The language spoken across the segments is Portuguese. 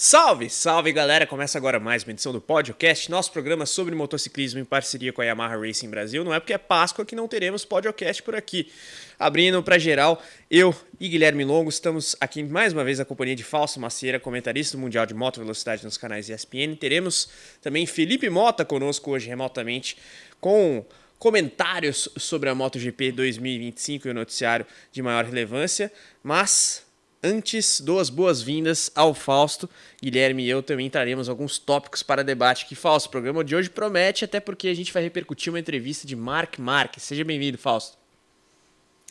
Salve, salve galera! Começa agora mais uma edição do Podcast, nosso programa sobre motociclismo em parceria com a Yamaha Racing Brasil. Não é porque é Páscoa que não teremos Podcast por aqui. Abrindo pra geral, eu e Guilherme Longo estamos aqui mais uma vez na companhia de Fausto Macieira, comentarista do Mundial de Moto Velocidade nos canais ESPN. Teremos também Felipe Mota conosco hoje remotamente com comentários sobre a MotoGP 2025 e o noticiário de maior relevância, mas antes, duas boas-vindas ao Fausto. Guilherme e eu também traremos alguns tópicos para debate aqui. Fausto, o programa de hoje promete, até porque a gente vai repercutir uma entrevista de Marc Marquez. Seja bem-vindo, Fausto.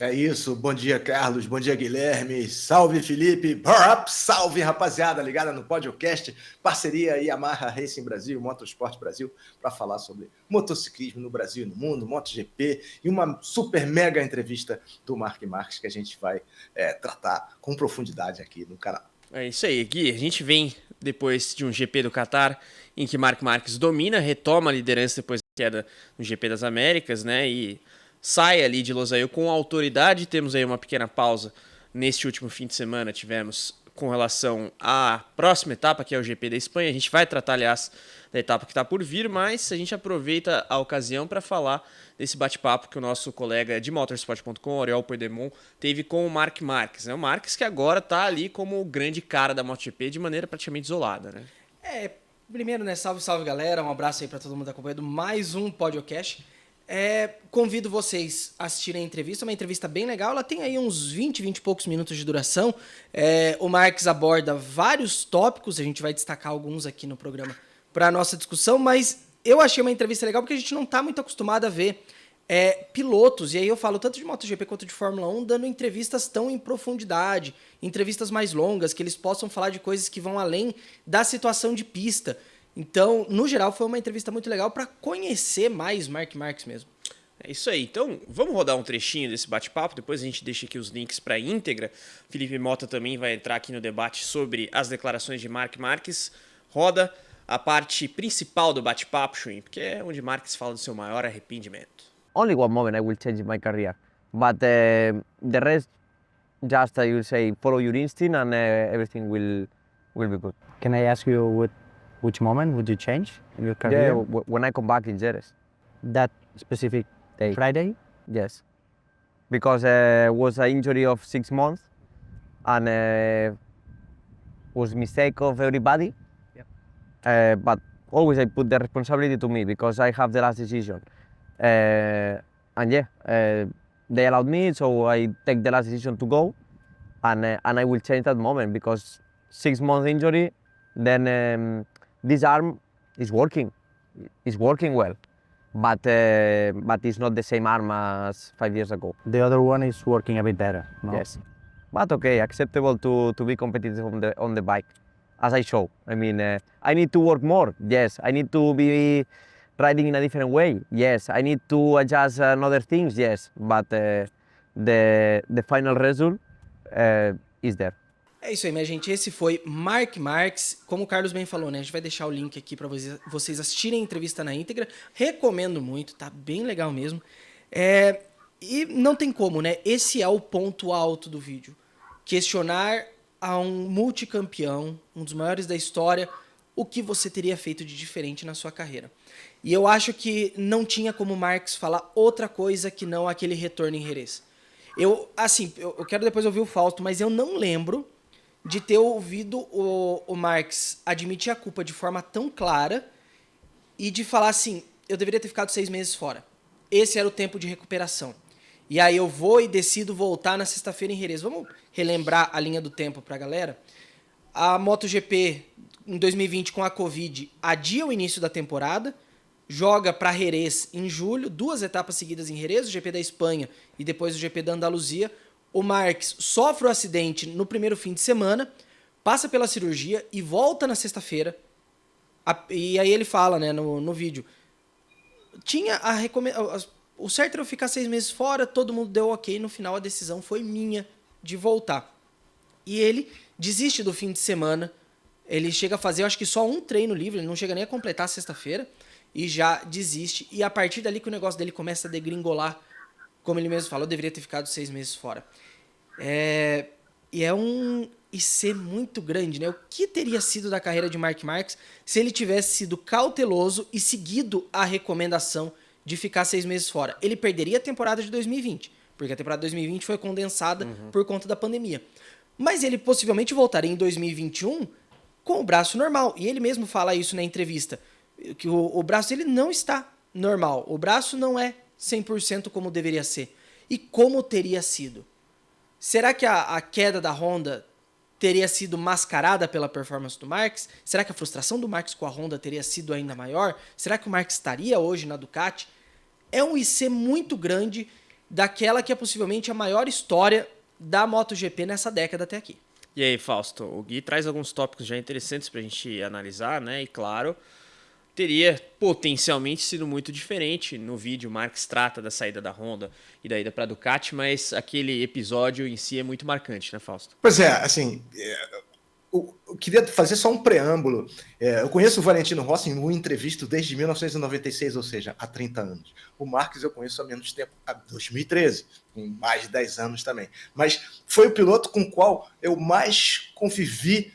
É isso, bom dia Carlos, bom dia Guilherme, salve Felipe, salve rapaziada ligada no Podcast, parceria Yamaha Racing Brasil, Motorsport Brasil, para falar sobre motociclismo no Brasil e no mundo, MotoGP e uma super mega entrevista do Marc Marquez que a gente vai tratar com profundidade aqui no canal. É isso aí, Gui, a gente vem depois de um GP do Qatar em que Marc Marquez domina, retoma a liderança depois da queda no GP das Américas, né, e sai ali de Losail com autoridade. Temos aí uma pequena pausa neste último fim de semana, tivemos com relação à próxima etapa, que é o GP da Espanha. A gente vai tratar, aliás, da etapa que está por vir, mas a gente aproveita a ocasião para falar desse bate-papo que o nosso colega de motorsport.com, Oriol Poedemon, teve com o Marc Marquez. O Marquez que agora está ali como o grande cara da MotoGP de maneira praticamente isolada, né? Primeiro, né, salve galera, um abraço aí para todo mundo acompanhando mais um podcast. Convido vocês a assistirem a entrevista, uma entrevista bem legal, ela tem aí uns 20 e poucos minutos de duração. O Marquez aborda vários tópicos, a gente vai destacar alguns aqui no programa para a nossa discussão, mas eu achei uma entrevista legal porque a gente não está muito acostumado a ver pilotos, e aí eu falo tanto de MotoGP quanto de Fórmula 1, dando entrevistas tão em profundidade, entrevistas mais longas, que eles possam falar de coisas que vão além da situação de pista. Então, no geral, foi uma entrevista muito legal para conhecer mais Marc Marquez mesmo. É isso aí. Então, vamos rodar um trechinho desse bate-papo, depois a gente deixa aqui os links para a íntegra. Felipe Mota também vai entrar aqui no debate sobre as declarações de Marc Marquez. Roda a parte principal do bate-papo, Chuim, porque é onde Marquez fala do seu maior arrependimento. Only one moment I will change my career, but the rest, just I will say, follow your instinct and everything will be good. Can I ask you which moment would you change in your career? Yeah, when I come back in Jerez. That specific day? Friday? Yes. Because was an injury of 6 months and was mistake of everybody. Yep. But always I put the responsibility to me because I have the last decision. And yeah, they allowed me, so I take the last decision to go and I will change that moment because 6 months injury, then this arm is working well, but it's not the same arm as 5 years ago. The other one is working a bit better, no? Yes, but okay, acceptable to be competitive on the bike, as I show. I mean, I need to work more. Yes, I need to be riding in a different way. Yes, I need to adjust other things. Yes, but the final result is there. É isso aí, minha gente. Esse foi Marc Marquez. Como o Carlos bem falou, né? A gente vai deixar o link aqui para vocês assistirem a entrevista na íntegra. Recomendo muito, tá bem legal mesmo. E não tem como, né? Esse é o ponto alto do vídeo. Questionar a um multicampeão, um dos maiores da história, o que você teria feito de diferente na sua carreira. E eu acho que não tinha como o Marquez falar outra coisa que não aquele retorno em Jerez. Eu quero depois ouvir o Fausto, mas eu não lembro de ter ouvido o Marquez admitir a culpa de forma tão clara e de falar assim, eu deveria ter ficado 6 meses fora. Esse era o tempo de recuperação. E aí eu vou e decido voltar na sexta-feira em Jerez. Vamos relembrar a linha do tempo pra galera? A MotoGP em 2020 com a Covid adia o início da temporada, joga para Jerez em julho, 2 etapas seguidas em Jerez, o GP da Espanha e depois o GP da Andaluzia. O Marquez sofre o acidente no primeiro fim de semana, passa pela cirurgia e volta na sexta-feira. E aí ele fala, né, no vídeo, o certo era eu ficar 6 meses fora, todo mundo deu ok, no final a decisão foi minha de voltar. E ele desiste do fim de semana, ele chega a fazer, eu acho que só um treino livre, ele não chega nem a completar a sexta-feira, e já desiste. E a partir dali que o negócio dele começa a degringolar, como ele mesmo falou, eu deveria ter ficado 6 meses fora. E IC muito grande, né? O que teria sido da carreira de Mark Marques se ele tivesse sido cauteloso e seguido a recomendação de ficar 6 meses fora? Ele perderia a temporada de 2020, porque a temporada de 2020 foi condensada por conta da pandemia. Mas ele possivelmente voltaria em 2021 com o braço normal. E ele mesmo fala isso na entrevista, que o braço dele não está normal. O braço não é 100% como deveria ser. E como teria sido? Será que a queda da Honda teria sido mascarada pela performance do Marques? Será que a frustração do Marques com a Honda teria sido ainda maior? Será que o Marques estaria hoje na Ducati? É um IC muito grande, daquela que é possivelmente a maior história da MotoGP nessa década até aqui. E aí, Fausto, o Gui traz alguns tópicos já interessantes pra gente analisar, né? E claro, teria potencialmente sido muito diferente. No vídeo, o Marques trata da saída da Honda e da ida para a Ducati, mas aquele episódio em si é muito marcante, né, Fausto? Pois é, assim, eu queria fazer só um preâmbulo. Eu conheço o Valentino Rossi em uma entrevista desde 1996, ou seja, há 30 anos. O Marques eu conheço há menos tempo, há 2013, com mais de 10 anos também. Mas foi o piloto com o qual eu mais convivi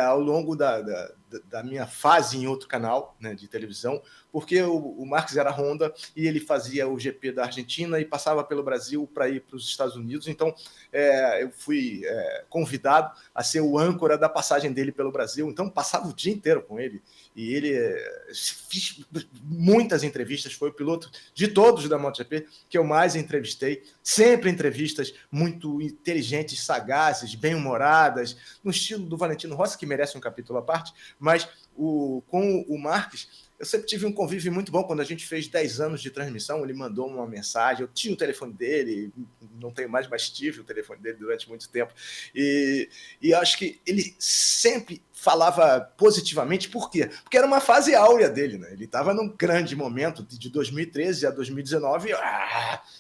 ao longo da minha fase em outro canal, né, de televisão, porque o Marques era Honda e ele fazia o GP da Argentina e passava pelo Brasil para ir para os Estados Unidos. Então, eu fui convidado a ser o âncora da passagem dele pelo Brasil. Então, passava o dia inteiro com ele. E ele fiz muitas entrevistas, foi o piloto de todos da MotoGP que eu mais entrevistei. Sempre entrevistas muito inteligentes, sagazes, bem-humoradas, no estilo do Valentino Rossi, que merece um capítulo à parte, mas com o Marques, eu sempre tive um convívio muito bom. Quando a gente fez 10 anos de transmissão, ele mandou uma mensagem, eu tinha o telefone dele, não tenho mais, mas tive o telefone dele durante muito tempo, e acho que ele sempre falava positivamente. Por quê? Porque era uma fase áurea dele, né? Ele estava num grande momento de 2013 a 2019,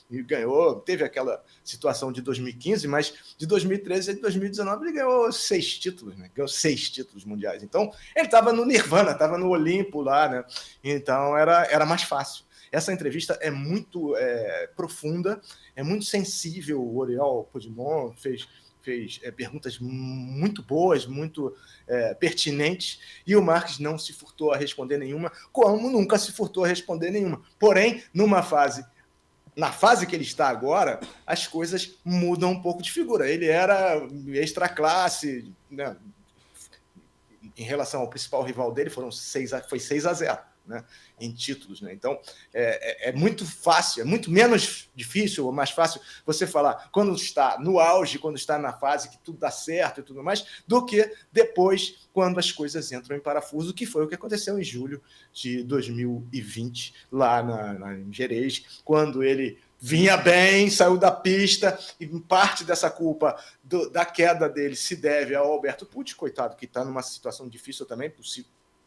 e ganhou, teve aquela situação de 2015, mas de 2013 a 2019 ele ganhou 6 títulos, né? Ganhou 6 títulos mundiais. Então, ele estava no Nirvana, estava no Olimpo lá, né? Então, era mais fácil. Essa entrevista é muito profunda, é muito sensível. O Oriol Podimon fez perguntas muito boas, muito pertinentes, e o Marques não se furtou a responder nenhuma, como nunca se furtou a responder nenhuma. Porém, na fase que ele está agora, as coisas mudam um pouco de figura. Ele era extra classe, né? Em relação ao principal rival dele, foi 6-0, né, em títulos, né? Então é muito fácil, é muito menos difícil ou mais fácil você falar quando está no auge, quando está na fase que tudo dá certo e tudo mais, do que depois, quando as coisas entram em parafuso, que foi o que aconteceu em julho de 2020 lá em Jerez, quando ele vinha bem, saiu da pista, e parte dessa culpa da queda dele se deve ao Alberto Pucci, coitado, que está numa situação difícil também,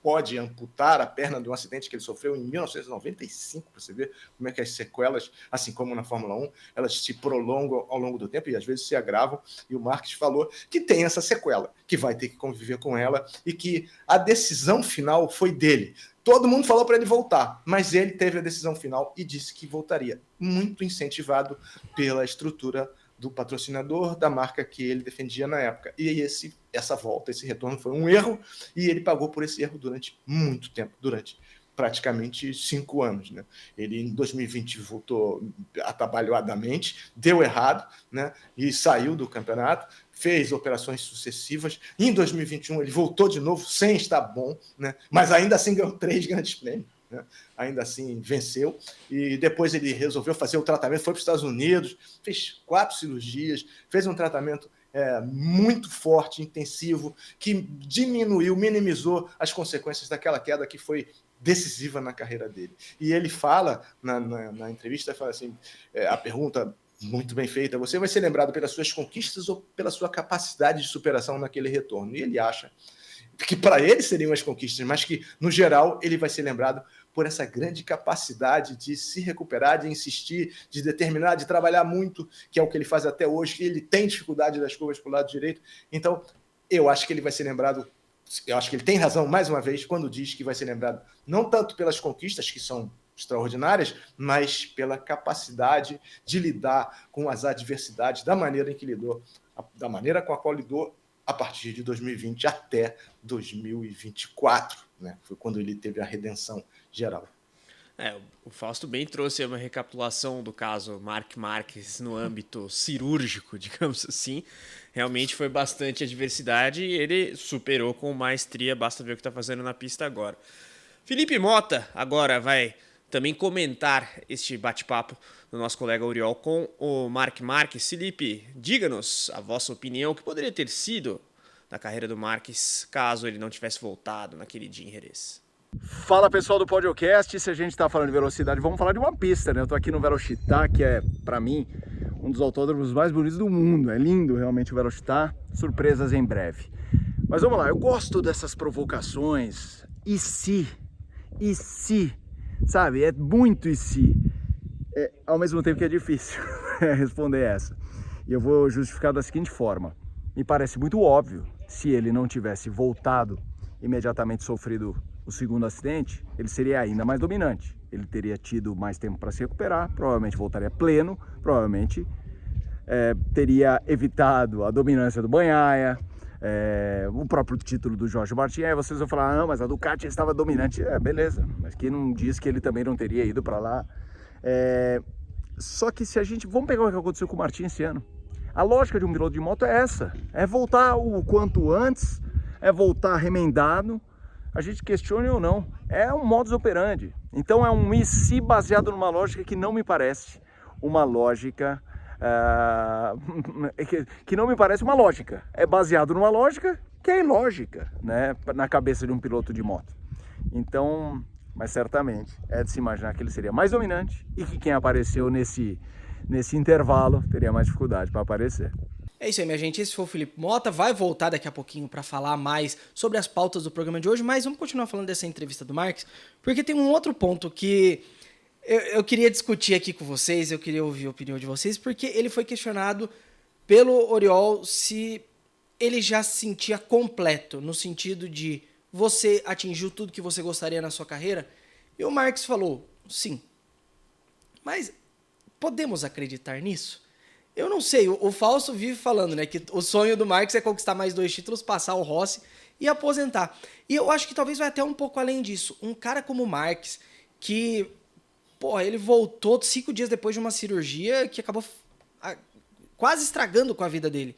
pode amputar a perna de um acidente que ele sofreu em 1995, para você ver como é que as sequelas, assim como na Fórmula 1, elas se prolongam ao longo do tempo e às vezes se agravam, e o Marques falou que tem essa sequela, que vai ter que conviver com ela e que a decisão final foi dele. Todo mundo falou para ele voltar, mas ele teve a decisão final e disse que voltaria, muito incentivado pela estrutura do patrocinador da marca que ele defendia na época. E essa volta, esse retorno foi um erro, e ele pagou por esse erro durante muito tempo, durante praticamente 5 anos, né? Ele em 2020 voltou atabalhoadamente, deu errado, né? E saiu do campeonato, fez operações sucessivas. Em 2021 ele voltou de novo sem estar bom, né? Mas ainda assim ganhou 3 grandes prêmios, né? Ainda assim venceu, e depois ele resolveu fazer o tratamento, foi para os Estados Unidos, fez 4 cirurgias, fez um tratamento muito forte, intensivo, que minimizou as consequências daquela queda que foi decisiva na carreira dele. E ele fala na entrevista, fala assim, a pergunta muito bem feita: você vai ser lembrado pelas suas conquistas ou pela sua capacidade de superação naquele retorno? E ele acha que para ele seriam as conquistas, mas que, no geral, ele vai ser lembrado por essa grande capacidade de se recuperar, de insistir, de determinar, de trabalhar muito, que é o que ele faz até hoje, que ele tem dificuldade das curvas para o lado direito. Então, eu acho que ele vai ser lembrado, eu acho que ele tem razão, mais uma vez, quando diz que vai ser lembrado não tanto pelas conquistas, que são extraordinárias, mas pela capacidade de lidar com as adversidades, da maneira em que lidou, da maneira com a qual lidou a partir de 2020 até 2024, né? Foi quando ele teve a redenção geral. O Fausto bem trouxe uma recapitulação do caso Marc Marquez no âmbito cirúrgico, digamos assim. Realmente foi bastante adversidade e ele superou com maestria, basta ver o que está fazendo na pista agora. Felipe Mota agora vai também comentar este bate-papo do nosso colega Oriol com o Marc Marquez. Felipe, diga-nos a vossa opinião, o que poderia ter sido na carreira do Marquez caso ele não tivesse voltado naquele dia em Jerez. Fala pessoal do Podcast, se a gente está falando de velocidade, vamos falar de uma pista, né? Eu tô aqui no Velocitar, que é, para mim, um dos autódromos mais bonitos do mundo. É lindo realmente o Velocitar, surpresas em breve. Mas vamos lá, eu gosto dessas provocações. E se, sabe? É muito e se. Ao mesmo tempo que é difícil responder essa. E eu vou justificar da seguinte forma. Me parece muito óbvio, se ele não tivesse voltado, imediatamente sofrido o segundo acidente, ele seria ainda mais dominante. Ele teria tido mais tempo para se recuperar, provavelmente voltaria pleno, provavelmente teria evitado a dominância do Bagnaia, o próprio título do Jorge Martin. Aí vocês vão falar, não, mas a Ducati estava dominante. Beleza, mas quem não diz que ele também não teria ido para lá? Só que se a gente... Vamos pegar o que aconteceu com o Martin esse ano. A lógica de um piloto de moto é essa, é voltar o quanto antes, é voltar remendado, a gente questione ou não, é um modus operandi. Então é um e se baseado numa lógica que não me parece uma lógica, que não me parece uma lógica. É baseado numa lógica que é ilógica, né, na cabeça de um piloto de moto. Então, mas certamente é de se imaginar que ele seria mais dominante e que quem apareceu nesse intervalo teria mais dificuldade para aparecer. É isso aí, minha gente. Esse foi o Felipe Mota. Vai voltar daqui a pouquinho para falar mais sobre as pautas do programa de hoje, mas vamos continuar falando dessa entrevista do Marques, porque tem um outro ponto que eu queria discutir aqui com vocês, eu queria ouvir a opinião de vocês, porque ele foi questionado pelo Oriol se ele já se sentia completo, no sentido de você atingiu tudo que você gostaria na sua carreira, e o Marques falou, sim. Mas podemos acreditar nisso? Eu não sei, o Fausto vive falando, né, que o sonho do Marques é conquistar mais 2 títulos, passar o Rossi e aposentar. E eu acho que talvez vai até um pouco além disso. Um cara como o Marques, que, ele voltou 5 dias depois de uma cirurgia que acabou quase estragando com a vida dele.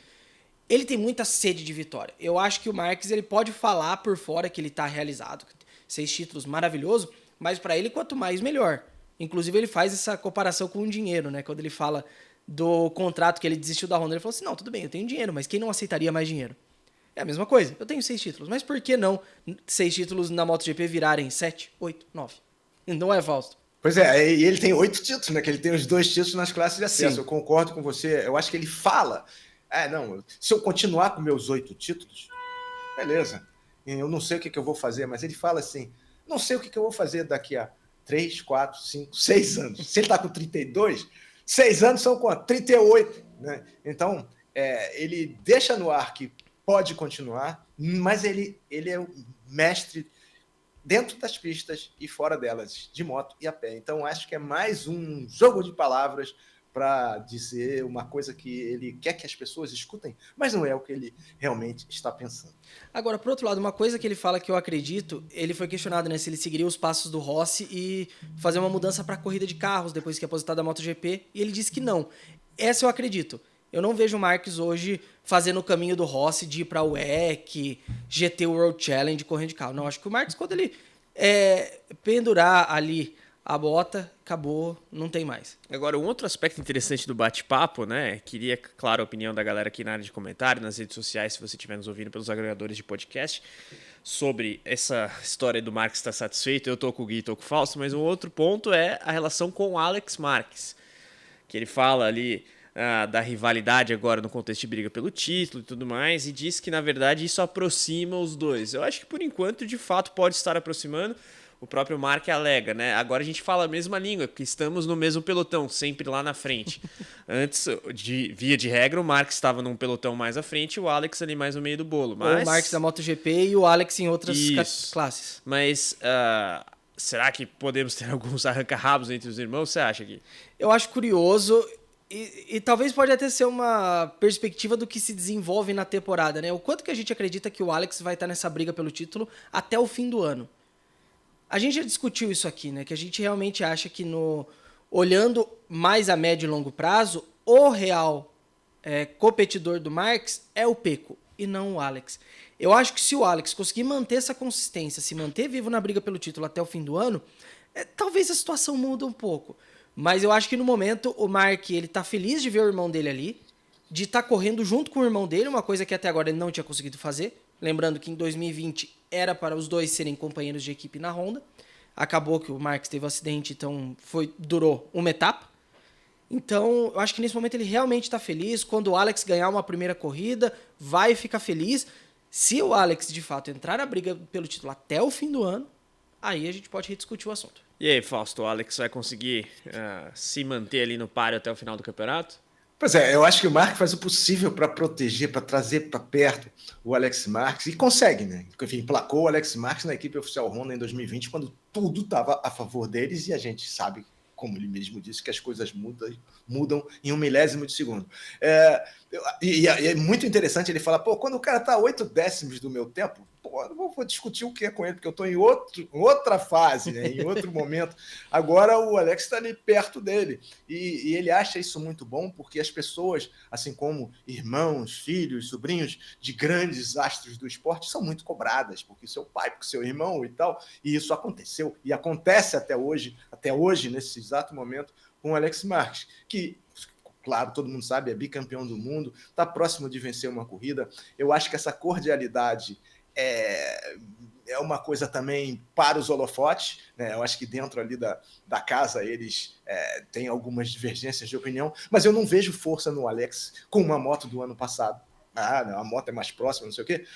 Ele tem muita sede de vitória. Eu acho que o Marques, ele pode falar por fora que ele tá realizado, 6 títulos, maravilhoso, mas para ele, quanto mais, melhor. Inclusive, ele faz essa comparação com o dinheiro, né, quando ele fala do contrato que ele desistiu da Honda, ele falou assim, não, tudo bem, eu tenho dinheiro, mas quem não aceitaria mais dinheiro? É a mesma coisa, eu tenho 6 títulos, mas por que não 6 títulos na MotoGP virarem 7, 8, 9? Não é, Fausto? Pois é, e ele tem 8 títulos, né, que ele tem os 2 títulos nas classes de acesso. Sim. Eu concordo com você, eu acho que ele fala, não, se eu continuar com meus 8 títulos, beleza, eu não sei o que eu vou fazer, mas ele fala assim, não sei o que eu vou fazer daqui a 3, 4, 5, 6 anos. Se ele está com 32... 6 anos são quanto? 38, né? Então, ele deixa no ar que pode continuar, mas ele é o mestre dentro das pistas e fora delas, de moto e a pé. Então, acho que é mais um jogo de palavras para dizer uma coisa que ele quer que as pessoas escutem, mas não é o que ele realmente está pensando. Agora, por outro lado, uma coisa que ele fala que eu acredito, ele foi questionado, né, se ele seguiria os passos do Rossi e fazer uma mudança para a corrida de carros depois que é aposentar da MotoGP, e ele disse que não. Essa eu acredito. Eu não vejo o Marques hoje fazendo o caminho do Rossi de ir para o WEC, GT World Challenge, correndo de carro. Não, acho que o Marques, quando ele pendurar ali a bota, acabou, não tem mais. Agora, um outro aspecto interessante do bate-papo, né? Queria, claro, a opinião da galera aqui na área de comentário, nas redes sociais, se você estiver nos ouvindo pelos agregadores de podcast, sobre essa história do Marques estar satisfeito. Eu tô com o Gui, tô com o Fausto, mas um outro ponto é a relação com o Alex Marques, que ele fala ali da rivalidade agora no contexto de briga pelo título e tudo mais, e diz que, na verdade, isso aproxima os dois. Eu acho que, por enquanto, de fato, pode estar aproximando. O próprio Mark alega, né? Agora a gente fala a mesma língua, porque estamos no mesmo pelotão, sempre lá na frente. Antes, via de regra, o Mark estava num pelotão mais à frente e o Alex ali mais no meio do bolo. Mas... O Mark da MotoGP e o Alex em outras classes. Mas será que podemos ter alguns arranca-rabos entre os irmãos? Você acha, Gui? Eu acho curioso. E talvez pode até ser uma perspectiva do que se desenvolve na temporada, né? O quanto que a gente acredita que o Alex vai estar nessa briga pelo título até o fim do ano. A gente já discutiu isso aqui, né? Que a gente realmente acha que olhando mais a médio e longo prazo, o real competidor do Marques é o Pecco e não o Alex. Eu acho que se o Alex conseguir manter essa consistência, se manter vivo na briga pelo título até o fim do ano, talvez a situação mude um pouco. Mas eu acho que no momento o Mark, ele tá feliz de ver o irmão dele ali, de estar correndo junto com o irmão dele, uma coisa que até agora ele não tinha conseguido fazer. Lembrando que em 2020 era para os dois serem companheiros de equipe na Honda. Acabou que o Marques teve um acidente, então durou uma etapa. Então, eu acho que nesse momento ele realmente está feliz. Quando o Alex ganhar uma primeira corrida, vai ficar feliz. Se o Alex, de fato, entrar na briga pelo título até o fim do ano, aí a gente pode rediscutir o assunto. E aí, Fausto, o Alex vai conseguir se manter ali no páreo até o final do campeonato? Pois é, eu acho que o Mark faz o possível para proteger, para trazer para perto o Alex Marques, e consegue, né? Enfim, placou o Alex Marques na equipe oficial Honda em 2020, quando tudo estava a favor deles, e a gente sabe, como ele mesmo disse, que as coisas mudam em 1 milésimo de segundo. E é muito interessante ele falar, quando o cara está 8 décimos do meu tempo, eu não vou discutir o que é com ele, porque eu estou em outra fase, né, em outro momento. Agora o Alex está ali perto dele. E ele acha isso muito bom, porque as pessoas, assim como irmãos, filhos, sobrinhos de grandes astros do esporte, são muito cobradas, porque seu pai, porque seu irmão e tal. E isso aconteceu, e acontece até hoje, nesse exato momento, com o Alex Marques, que, claro, todo mundo sabe, é bicampeão do mundo, está próximo de vencer uma corrida. Eu acho que essa cordialidade é uma coisa também para os holofotes, né? Eu acho que dentro ali da casa eles têm algumas divergências de opinião, mas eu não vejo força no Alex com uma moto do ano passado. A moto é mais próxima, não sei o quê,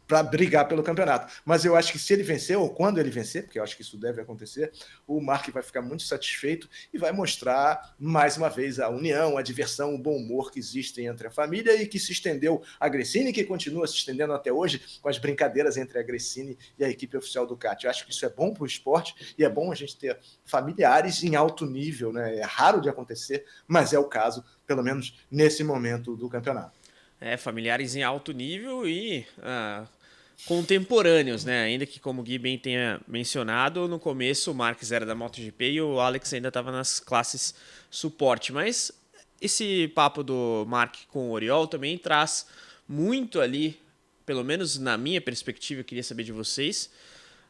para brigar pelo campeonato. Mas eu acho que se ele vencer, ou quando ele vencer, porque eu acho que isso deve acontecer, o Mark vai ficar muito satisfeito e vai mostrar, mais uma vez, a união, a diversão, o bom humor que existe entre a família e que se estendeu a Gresini, que continua se estendendo até hoje com as brincadeiras entre a Gresini e a equipe oficial Ducati. Eu acho que isso é bom para o esporte e é bom a gente ter familiares em alto nível, né? É raro de acontecer, mas é o caso, pelo menos nesse momento do campeonato. Familiares em alto nível e contemporâneos, né? Ainda que, como o Gui bem tenha mencionado, no começo o Marques era da MotoGP e o Alex ainda estava nas classes suporte. Mas esse papo do Mark com o Oriol também traz muito ali, pelo menos na minha perspectiva, eu queria saber de vocês,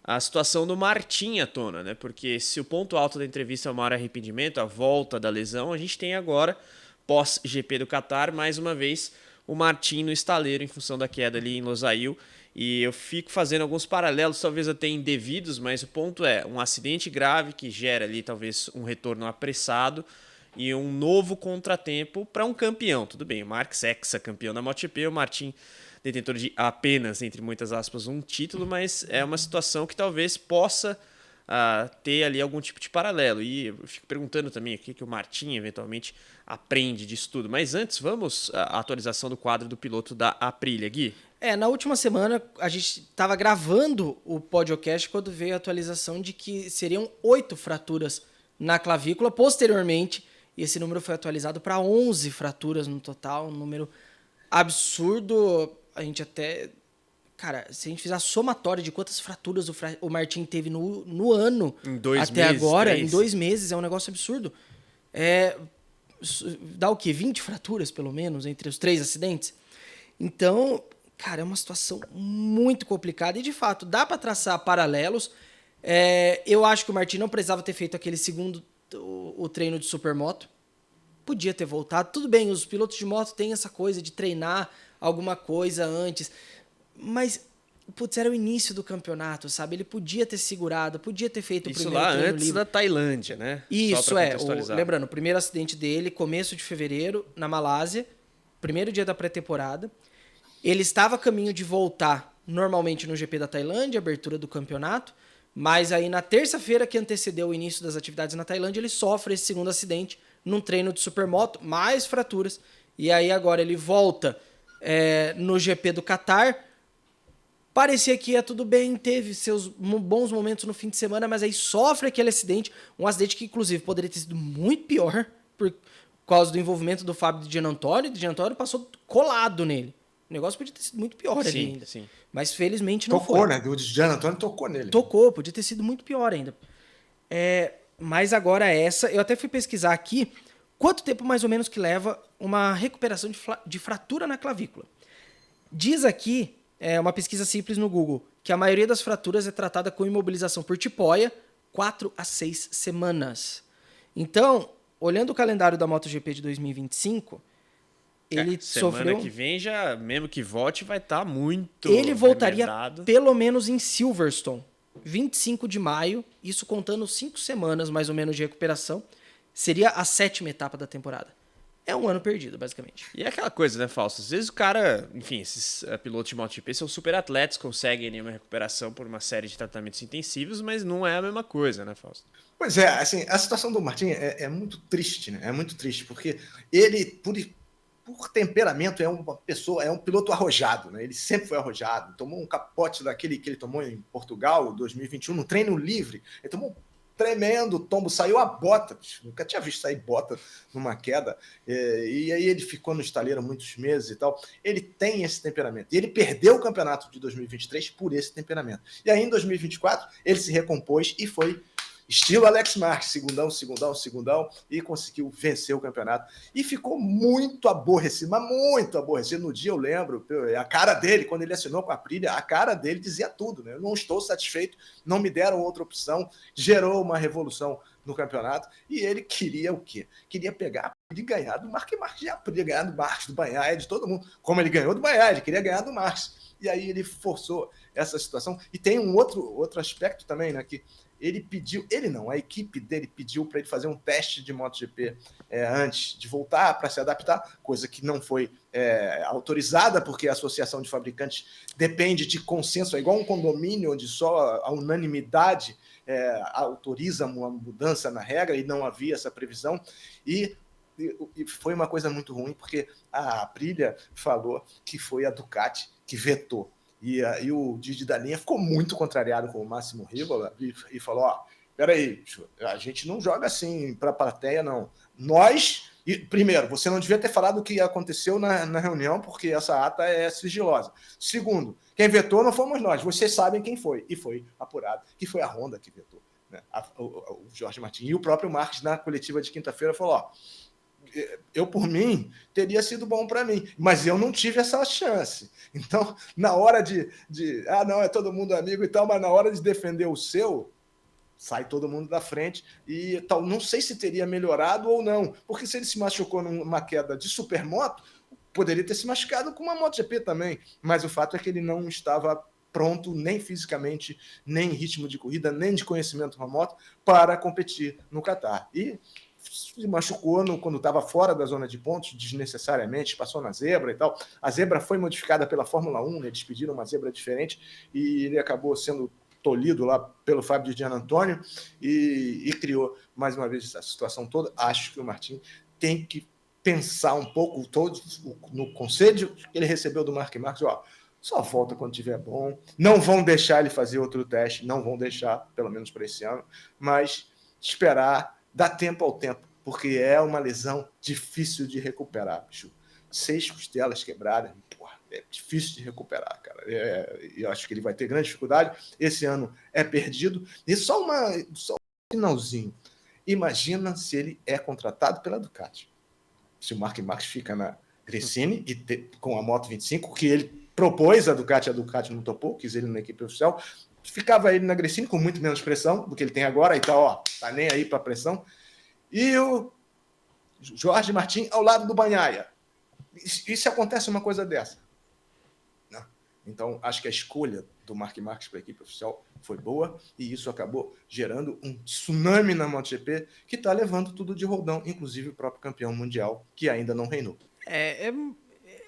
a situação do Martin à tona, né? Porque se o ponto alto da entrevista é o maior arrependimento, a volta da lesão, a gente tem agora, pós-GP do Qatar, mais uma vez, o Martin no estaleiro em função da queda ali em Losail. E eu fico fazendo alguns paralelos, talvez até indevidos, mas o ponto é um acidente grave que gera ali talvez um retorno apressado e um novo contratempo para um campeão. Tudo bem, o Marques ex-campeão da MotoGP, o Martin detentor de apenas, entre muitas aspas, um título, mas é uma situação que talvez possa ter ali algum tipo de paralelo. E eu fico perguntando também o que o Martin eventualmente aprende disso tudo. Mas antes, vamos à atualização do quadro do piloto da Aprilia, Gui. Na última semana a gente estava gravando o podcast quando veio a atualização de que seriam 8 fraturas na clavícula. Posteriormente, esse número foi atualizado para 11 fraturas no total, um número absurdo. A gente até... Cara, se a gente fizer a somatória de quantas fraturas o Martin teve no ano até agora, 3. Em 2 meses, é um negócio absurdo. Dá o quê? 20 fraturas, pelo menos, entre os 3 acidentes? Então... Cara, é uma situação muito complicada e, de fato, dá para traçar paralelos. Eu acho que o Martin não precisava ter feito aquele segundo o treino de supermoto. Podia ter voltado. Tudo bem, os pilotos de moto têm essa coisa de treinar alguma coisa antes. Mas, putz, era o início do campeonato, sabe? Ele podia ter segurado, podia ter feito o primeiro treino livre. Isso lá antes da Tailândia, né? Isso, lembrando, o primeiro acidente dele, começo de fevereiro, na Malásia. Primeiro dia da pré-temporada. Ele estava a caminho de voltar normalmente no GP da Tailândia, abertura do campeonato, mas aí na terça-feira que antecedeu o início das atividades na Tailândia, ele sofre esse segundo acidente num treino de supermoto, mais fraturas, e aí agora ele volta no GP do Qatar. Parecia que ia tudo bem, teve seus bons momentos no fim de semana, mas aí sofre aquele acidente, um acidente que inclusive poderia ter sido muito pior, causa do envolvimento do Fábio de Gianantonio, de Gianantonio passou colado nele. O negócio podia ter sido muito pior ali ainda. Sim. Mas felizmente não Tocou, foi. né? O Gianantonio tocou nele. Tocou, podia ter sido muito pior ainda. Mas agora essa, eu até fui pesquisar aqui, quanto tempo mais ou menos que leva uma recuperação de fratura na clavícula. Diz aqui, uma pesquisa simples no Google, que a maioria das fraturas é tratada com imobilização por tipóia, 4 a 6 semanas. Então, olhando o calendário da MotoGP de 2025, ele semana sofreu... que vem, já, mesmo que volte, vai estar muito Ele voltaria remendado. pelo menos em Silverstone, 25 de maio, isso contando 5 semanas mais ou menos de recuperação, seria a 7ª etapa da temporada. É um ano perdido, basicamente. E é aquela coisa, né, Fausto? Às vezes o cara, enfim, esses pilotos de MotoGP são super atletas, conseguem uma recuperação por uma série de tratamentos intensivos, mas não é a mesma coisa, né, Fausto? Pois é, assim, a situação do Martin é muito triste, né? É muito triste, porque ele, por temperamento, é uma pessoa, é um piloto arrojado, né? Ele sempre foi arrojado. Tomou um capote daquele que ele tomou em Portugal, 2021, no treino livre. Ele tomou um tremendo tombo, saiu a bota. Nunca tinha visto sair bota numa queda. E aí ele ficou no estaleiro muitos meses e tal. Ele tem esse temperamento. E ele perdeu o campeonato de 2023 por esse temperamento. E aí em 2024 ele se recompôs e foi estilo Alex Marques, segundão, e conseguiu vencer o campeonato. E ficou muito aborrecido, mas muito aborrecido. No dia eu lembro, a cara dele, quando ele assinou com a Aprilia, a cara dele dizia tudo, né? Eu não estou satisfeito, não me deram outra opção, gerou uma revolução no campeonato, e ele queria o quê? Queria pegar a Aprilia e ganhar do Marques Marques, já podia ganhar do Marques, do Bagnaia, de todo mundo. Como ele ganhou do Bagnaia, ele queria ganhar do Marques. E aí ele forçou essa situação. E tem um outro aspecto também, né, que a equipe dele pediu para ele fazer um teste de MotoGP antes de voltar para se adaptar, coisa que não foi autorizada, porque a associação de fabricantes depende de consenso, é igual um condomínio onde só a unanimidade autoriza uma mudança na regra, e não havia essa previsão, e foi uma coisa muito ruim, porque a Aprilia falou que foi a Ducati que vetou. E o Didi da linha ficou muito contrariado com o Máximo Rivola e falou: peraí, a gente não joga assim para a plateia, não. Primeiro, você não devia ter falado o que aconteceu na reunião, porque essa ata é sigilosa. Segundo, quem vetou não fomos nós, vocês sabem quem foi. E foi apurado, que foi a Honda que vetou, né? O Jorge Martin. E o próprio Marques, na coletiva de quinta-feira, falou: eu, por mim, teria sido bom para mim, mas eu não tive essa chance. Então, na hora não, é todo mundo amigo e tal, mas na hora de defender o seu, sai todo mundo da frente e tal. Não sei se teria melhorado ou não, porque se ele se machucou numa queda de supermoto, poderia ter se machucado com uma MotoGP também, mas o fato é que ele não estava pronto, nem fisicamente, nem em ritmo de corrida, nem de conhecimento remoto, para competir no Qatar. E se machucou quando estava fora da zona de pontos, desnecessariamente, passou na zebra e tal. A zebra foi modificada pela Fórmula 1, né? Eles pediram uma zebra diferente e ele acabou sendo tolhido lá pelo Fábio de Gianantonio e criou mais uma vez essa situação toda. Acho que o Martin tem que pensar um pouco no conselho que ele recebeu do Marques Marques, só volta quando tiver bom. Não vão deixar ele fazer outro teste, não vão deixar, pelo menos para esse ano, mas esperar. Dá tempo ao tempo, porque é uma lesão difícil de recuperar, bicho. 6 costelas quebradas, é difícil de recuperar, cara. Eu acho que ele vai ter grande dificuldade. Esse ano é perdido. E só um finalzinho. Imagina se ele é contratado pela Ducati. Se o Marques Marques fica na Gresini com a Moto 25, que ele propôs a Ducati não topou, quis ele na equipe oficial. Ficava ele na Gresini com muito menos pressão do que ele tem agora, então, tá nem aí para pressão. E o Jorge Martin ao lado do Bagnaia. E se acontece uma coisa dessa? Não. Então, acho que a escolha do Marques Marques para a equipe oficial foi boa, e isso acabou gerando um tsunami na MotoGP que está levando tudo de roldão, inclusive o próprio campeão mundial, que ainda não reinou.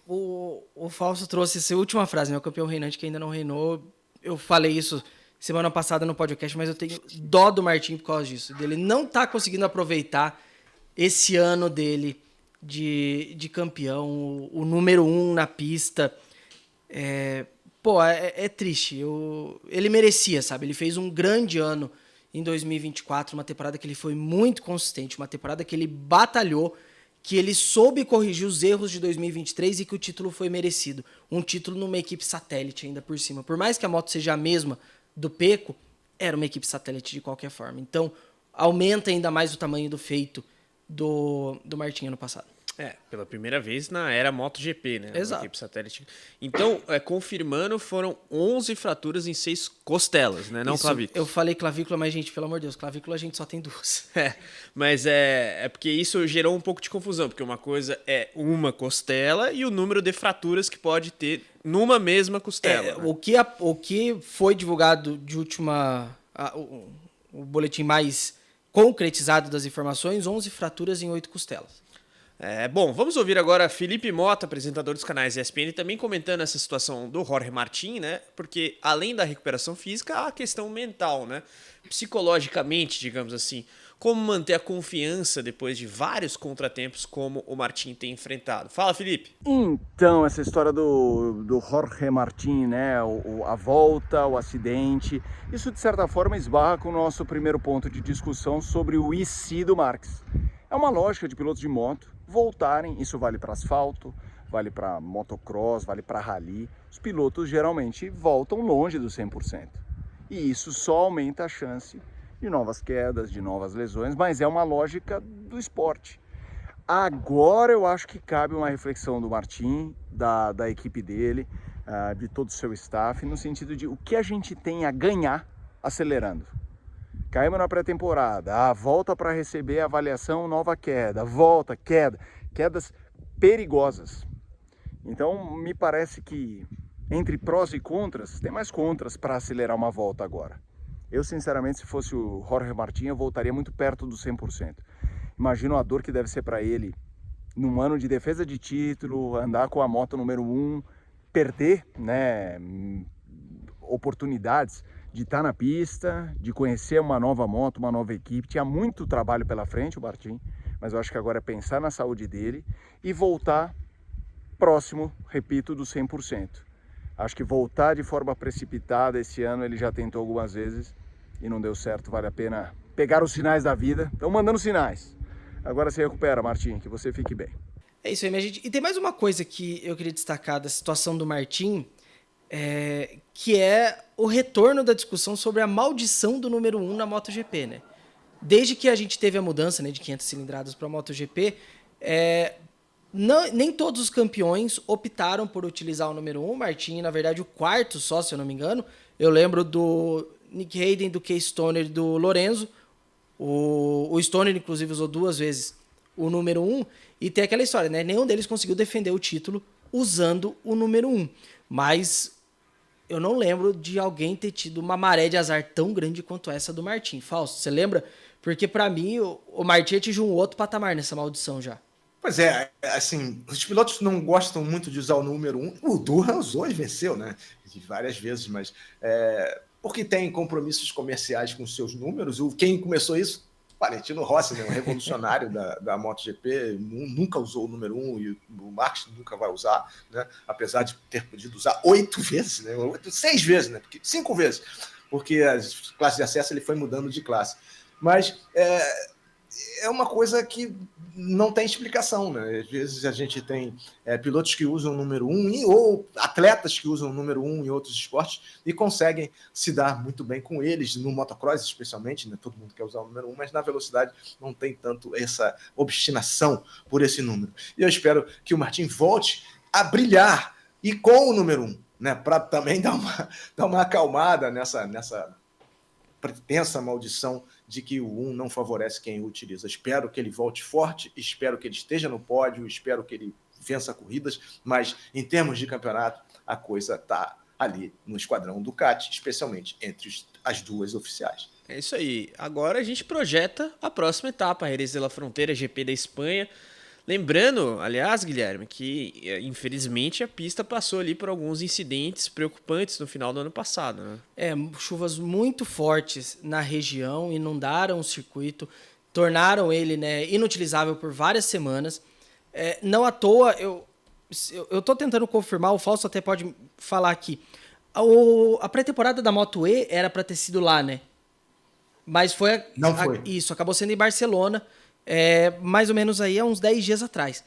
O Fausto trouxe essa última frase, né? O campeão reinante que ainda não reinou. Eu falei isso semana passada no podcast, mas eu tenho dó do Martin por causa disso. Dele não tá conseguindo aproveitar esse ano dele de campeão, o número 1 na pista. É triste. Ele merecia, sabe? Ele fez um grande ano em 2024, uma temporada que ele foi muito consistente, uma temporada que ele batalhou, que ele soube corrigir os erros de 2023 e que o título foi merecido. Um título numa equipe satélite ainda por cima. Por mais que a moto seja a mesma do Pecco, era uma equipe satélite de qualquer forma. Então, aumenta ainda mais o tamanho do feito do Martin ano passado. Pela primeira vez na era MotoGP, né? Exato. Uma equipe satélite. Então, confirmando, foram 11 fraturas em 6 costelas, né? Não Isso, clavícula. eu falei clavícula, mas, gente, pelo amor de Deus, clavícula a gente só tem 2. Mas é porque isso gerou um pouco de confusão, porque uma coisa é uma costela e o número de fraturas que pode ter numa mesma costela. Né? O que foi divulgado de última... o boletim mais concretizado das informações, 11 fraturas em 8 costelas. Bom, vamos ouvir agora Felipe Mota, apresentador dos canais ESPN, também comentando essa situação do Jorge Martin, né? Porque além da recuperação física, há a questão mental, né? Psicologicamente, digamos assim. Como manter a confiança depois de vários contratempos como o Martin tem enfrentado. Fala, Felipe. Então, essa história do Jorge Martin, né? A volta, o acidente, isso de certa forma esbarra com o nosso primeiro ponto de discussão sobre o e se do Marques. É uma lógica de pilotos de moto voltarem, isso vale para asfalto, vale para motocross, vale para rally. Os pilotos geralmente voltam longe do 100%. E isso só aumenta a chance de novas quedas, de novas lesões, mas é uma lógica do esporte. Agora eu acho que cabe uma reflexão do Martin, da equipe dele, de todo o seu staff, no sentido de o que a gente tem a ganhar acelerando. Caímos na pré-temporada, volta para receber a avaliação, nova queda, volta, quedas perigosas. Então me parece que entre prós e contras, tem mais contras para acelerar uma volta agora. Eu sinceramente, se fosse o Jorge Martin, eu voltaria muito perto do 100%. Imagino a dor que deve ser para ele num ano de defesa de título, andar com a moto número 1, perder, né, oportunidades de estar na pista, de conhecer uma nova moto, uma nova equipe. Tinha muito trabalho pela frente o Martin, mas eu acho que agora é pensar na saúde dele e voltar próximo, repito, do 100%. Acho que voltar de forma precipitada esse ano ele já tentou algumas vezes e não deu certo. Vale a pena pegar os sinais da vida. Estão mandando sinais. Agora se recupera, Martin, que você fique bem. É isso aí, minha gente. E tem mais uma coisa que eu queria destacar da situação do Martin, que é o retorno da discussão sobre a maldição do número 1 na MotoGP, né? Desde que a gente teve a mudança, né, de 500 cilindradas para a MotoGP, nem todos os campeões optaram por utilizar o número 1. Martin, na verdade, o quarto só, se eu não me engano. Eu lembro do Nick Hayden, do Keith Stoner e do Lorenzo. O Stoner, inclusive, usou 2 vezes o número 1. E tem aquela história, né? Nenhum deles conseguiu defender o título usando o número 1. Mas eu não lembro de alguém ter tido uma maré de azar tão grande quanto essa do Martin. Fausto, você lembra? Porque pra mim o Martin atingiu um outro patamar nessa maldição já. Pois é, assim, os pilotos não gostam muito de usar o número 1. O Durham usou e venceu, né? Várias vezes, mas porque tem compromissos comerciais com seus números. Quem começou isso? Valentino Rossi, né? Um revolucionário da MotoGP, nunca usou o número 1 e o Marques nunca vai usar, né? Apesar de ter podido usar 8 vezes, né? 6 vezes, né? 5 vezes, porque as classes de acesso ele foi mudando de classe. Mas é uma coisa que não tem explicação, né? Às vezes a gente tem pilotos que usam o número 1 ou atletas que usam o número 1 em outros esportes e conseguem se dar muito bem com eles, no motocross especialmente, né? Todo mundo quer usar o número 1, mas na velocidade não tem tanto essa obstinação por esse número. E eu espero que o Martin volte a brilhar e com o número 1, né? Para também dar uma acalmada nessa pretensa maldição de que o 1 não favorece quem o utiliza. Espero que ele volte forte, espero que ele esteja no pódio, espero que ele vença corridas, mas em termos de campeonato, a coisa está ali no esquadrão Ducati, especialmente entre as duas oficiais. É isso aí. Agora a gente projeta a próxima etapa, a Jerez de la Frontera, GP da Espanha. Lembrando, aliás, Guilherme, que infelizmente a pista passou ali por alguns incidentes preocupantes no final do ano passado, né? Chuvas muito fortes na região inundaram o circuito, tornaram ele, né, inutilizável por várias semanas. Não à toa, eu tô tentando confirmar, o Fausto até pode falar aqui. A pré-temporada da Moto E era para ter sido lá, né? Mas Não foi. Isso, acabou sendo em Barcelona. mais ou menos aí há uns 10 dias atrás.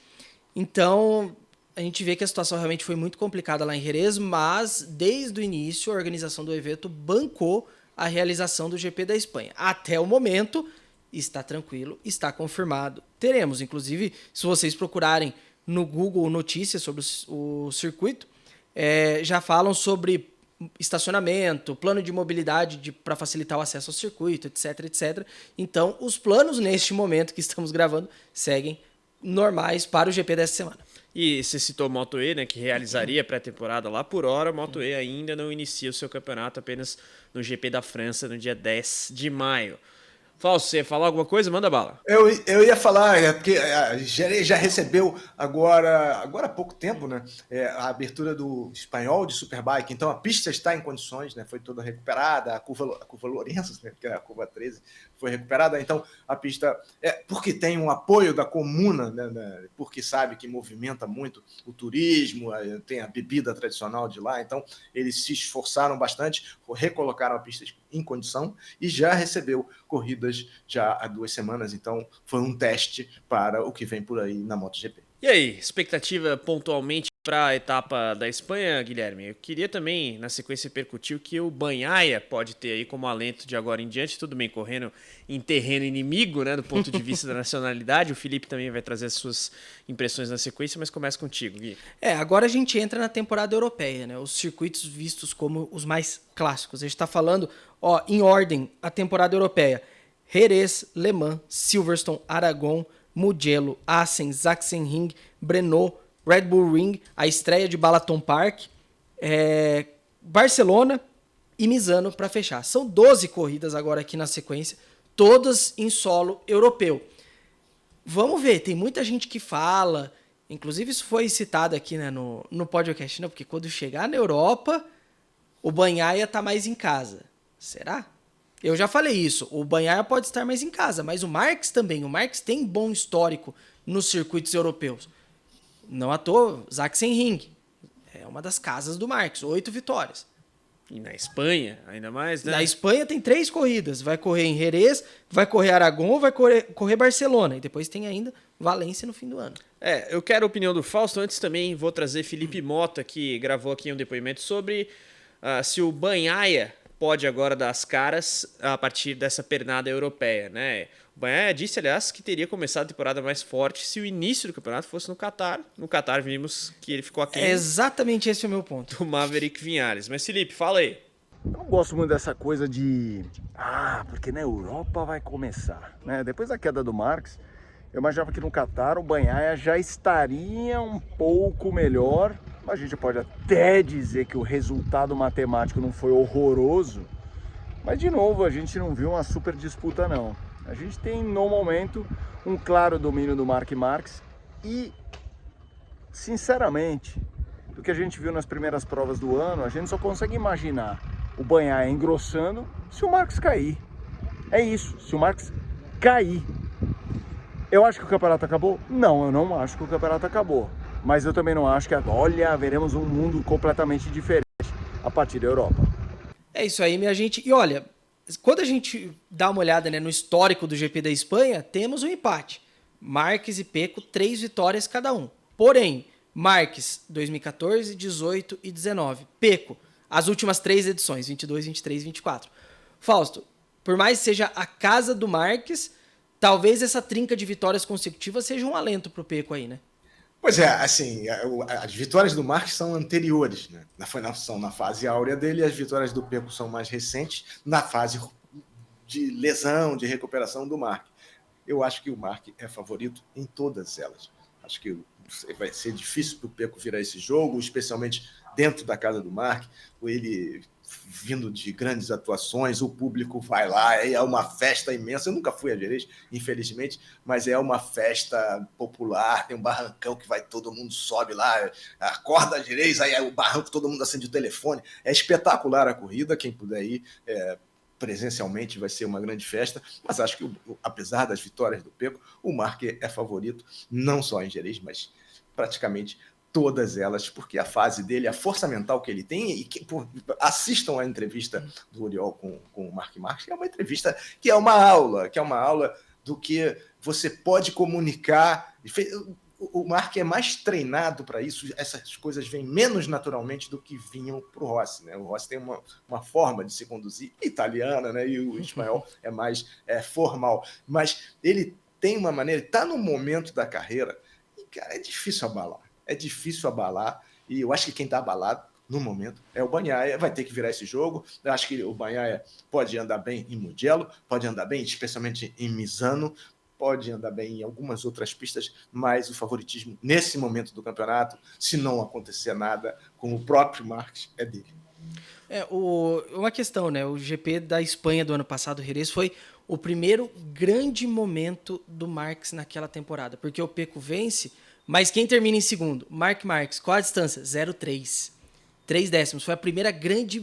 Então, a gente vê que a situação realmente foi muito complicada lá em Jerez, mas desde o início a organização do evento bancou a realização do GP da Espanha. Até o momento, está tranquilo, está confirmado. Teremos, inclusive, se vocês procurarem no Google notícias sobre o circuito, já falam sobre estacionamento, plano de mobilidade para facilitar o acesso ao circuito, etc, etc. Então, os planos neste momento que estamos gravando seguem normais para o GP dessa semana. E você citou Moto E, né, que realizaria pré-temporada lá por hora. Moto E ainda não inicia o seu campeonato, apenas no GP da França, no dia 10 de maio. Fausto, você ia falar alguma coisa? Manda bala. Eu ia falar, porque já recebeu agora há pouco tempo, né, a abertura do espanhol de Superbike, então a pista está em condições, né, foi toda recuperada, a curva Lourenço, né, que é a curva 13, foi recuperada, então a pista, porque tem um apoio da comuna, né, porque sabe que movimenta muito o turismo, tem a bebida tradicional de lá, então eles se esforçaram bastante, recolocaram a pista em condição e já recebeu corridas já há 2 semanas, então foi um teste para o que vem por aí na MotoGP. E aí, expectativa pontualmente para a etapa da Espanha, Guilherme? Eu queria também, na sequência, percutir o que o Bagnaia pode ter aí como alento de agora em diante, tudo bem, correndo em terreno inimigo, né, do ponto de vista da nacionalidade. O Felipe também vai trazer as suas impressões na sequência, mas começa contigo, Gui. Agora a gente entra na temporada europeia, né? Os circuitos vistos como os mais clássicos. A gente está falando, em ordem, a temporada europeia. Jerez, Le Mans, Silverstone, Aragon, Mugello, Assen, Sachsenring, Brno, Red Bull Ring, a estreia de Balaton Park, Barcelona e Misano para fechar. São 12 corridas agora aqui na sequência, todas em solo europeu. Vamos ver, tem muita gente que fala, inclusive isso foi citado aqui, né, no podcast, não, porque quando chegar na Europa, o Bagnaia tá mais em casa. Será? Eu já falei isso, o Bagnaia pode estar mais em casa, mas o Marques também. O Marques tem bom histórico nos circuitos europeus. Não à toa, Sachsenring é uma das casas do Marques, 8 vitórias. E na Espanha, ainda mais, né? Na Espanha tem 3 corridas, vai correr em Jerez, vai correr Aragon, vai correr Barcelona, e depois tem ainda Valência no fim do ano. Eu quero a opinião do Fausto, antes também vou trazer Felipe Mota, que gravou aqui um depoimento sobre se o Bagnaia pode agora dar as caras a partir dessa pernada europeia, né? O Bagnaia disse, aliás, que teria começado a temporada mais forte se o início do campeonato fosse no Qatar. No Qatar vimos que ele ficou aquém. Exatamente esse é o meu ponto. Do Maverick Vinhares. Mas Felipe, fala aí. Eu não gosto muito dessa coisa de... porque na Europa vai começar, né? Depois da queda do Marques, eu imaginava que no Qatar o Bagnaia já estaria um pouco melhor. A gente pode até dizer que o resultado matemático não foi horroroso, mas de novo a gente não viu uma super disputa não. A gente tem no momento um claro domínio do Marc Marques e, sinceramente, do que a gente viu nas primeiras provas do ano, a gente só consegue imaginar o Bagnaia engrossando se o Marques cair. É isso, se o Marques cair. Eu acho que o campeonato acabou? Não, eu não acho que o campeonato acabou. Mas eu também não acho que, veremos um mundo completamente diferente a partir da Europa. É isso aí, minha gente. E olha, quando a gente dá uma olhada, né, no histórico do GP da Espanha, temos um empate. Marques e Pecco, 3 vitórias cada um. Porém, Marques, 2014, 18 e 19. Pecco, as últimas 3 edições, 22, 23 e 24. Fausto, por mais que seja a casa do Marques, talvez essa trinca de vitórias consecutivas seja um alento pro Pecco aí, né? Pois é, assim, as vitórias do Marques são anteriores, né? São na fase áurea dele, e as vitórias do Pecco são mais recentes, na fase de lesão, de recuperação do Marques. Eu acho que o Marques é favorito em todas elas. Acho que vai ser difícil para o Pecco virar esse jogo, especialmente dentro da casa do Marques, ele vindo de grandes atuações, o público vai lá, é uma festa imensa. Eu nunca fui a Jerez, infelizmente, mas é uma festa popular, tem um barrancão que vai, todo mundo sobe lá, acorda a Jerez, aí o barranco, todo mundo acende o telefone. É espetacular a corrida, quem puder ir presencialmente vai ser uma grande festa, mas acho que, apesar das vitórias do Pecco, o Marques é favorito, não só em Jerez, mas praticamente todas elas, porque a fase dele, a força mental que ele tem, e assistam a entrevista do Oriol com o Marc Marques, que é uma entrevista que é uma aula do que você pode comunicar. O Mark é mais treinado para isso, essas coisas vêm menos naturalmente do que vinham para o Rossi, né? O Rossi tem uma forma de se conduzir italiana, né? E o espanhol é mais formal. Mas ele tem uma maneira, está no momento da carreira, e, cara, é difícil abalar. E eu acho que quem está abalado no momento é o Bagnaia, vai ter que virar esse jogo. Eu acho que o Bagnaia pode andar bem em Mugello, pode andar bem, especialmente em Misano, pode andar bem em algumas outras pistas, mas o favoritismo nesse momento do campeonato, se não acontecer nada com o próprio Marques, é dele. Uma questão, né? O GP da Espanha do ano passado, Jerez, foi o primeiro grande momento do Marques naquela temporada, porque o Pecco vence, mas quem termina em segundo? Marc Marques. Qual a distância? 0,3. 3 décimos. Foi a primeira grande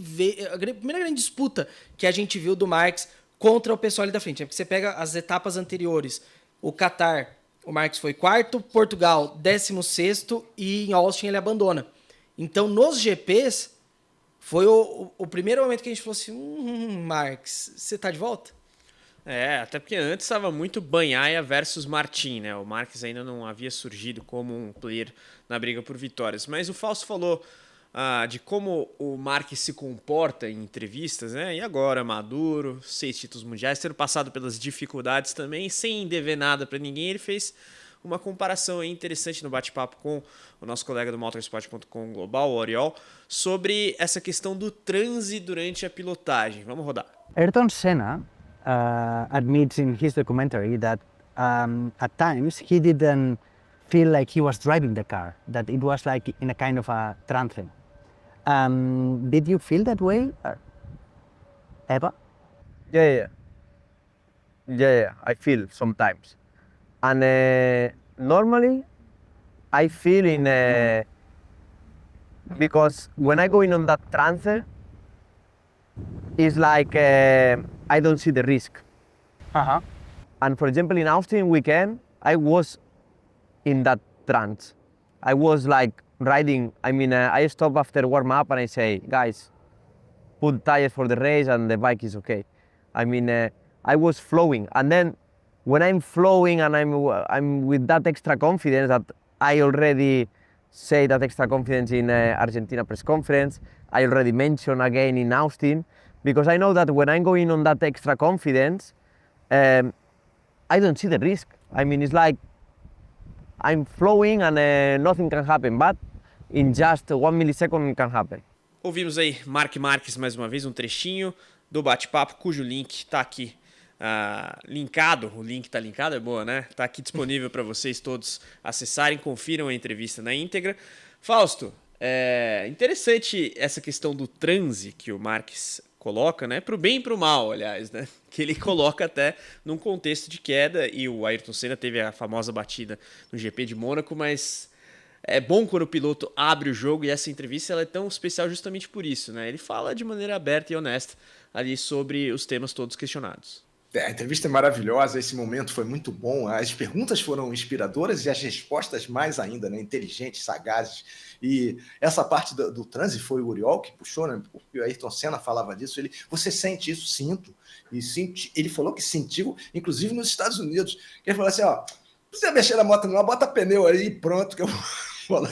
disputa que a gente viu do Marques contra o pessoal ali da frente. É porque você pega as etapas anteriores. O Qatar, o Marques foi quarto, Portugal, 16º, e em Austin ele abandona. Então, nos GPs, foi o primeiro momento que a gente falou assim, Marques, você tá de volta? Até porque antes estava muito Bagnaia versus Martin, né? O Marques ainda não havia surgido como um player na briga por vitórias. Mas o Fausto falou de como o Marques se comporta em entrevistas, né? E agora, maduro, 6 títulos mundiais, tendo passado pelas dificuldades também, sem dever nada para ninguém, ele fez uma comparação interessante no bate-papo com o nosso colega do Motorsport.com Global, o Oriol, sobre essa questão do transe durante a pilotagem. Vamos rodar. Ayrton Senna admits in his documentary that at times he didn't feel like he was driving the car, that it was like in a kind of a trance. Did you feel that way ever? Yeah. I feel sometimes, and normally I feel because when I go in on that trance, it's like I don't see the risk. And for example, in Austin weekend, I was in that trance. I was like riding. I mean, I stop after warm up and I say, guys, put tires for the race and the bike is okay. I mean, I was flowing, and then when I'm flowing and I'm with that extra confidence that I already say that extra confidence in Argentina press conference, I already mentioned again in Austin, because I know that when I'm going on that extra confidence, I don't see the risk. I mean, it's like I'm flowing and nothing can happen, but in just 1 millisecond it can happen. Ouvimos aí Marc Marques mais uma vez, um trechinho do bate-papo, cujo link está aqui linkado. O link está linkado, é boa, né? Está aqui disponível para vocês todos acessarem, confiram a entrevista na íntegra. Fausto, interessante essa questão do transe que o Marques coloca, né? Pro bem e pro mal, aliás, né? Que ele coloca até num contexto de queda, e o Ayrton Senna teve a famosa batida no GP de Mônaco, mas é bom quando o piloto abre o jogo, e essa entrevista ela é tão especial justamente por isso, né? Ele fala de maneira aberta e honesta ali sobre os temas todos questionados. A entrevista é maravilhosa, esse momento foi muito bom, as perguntas foram inspiradoras e as respostas mais ainda, né? Inteligentes, sagazes. E essa parte do transe foi o Oriol que puxou, né? O Ayrton Senna falava disso. Você sente isso? Sinto. Ele falou que sentiu, inclusive nos Estados Unidos. Ele falou assim, não precisa mexer na moto não, bota pneu aí e pronto, que eu vou lá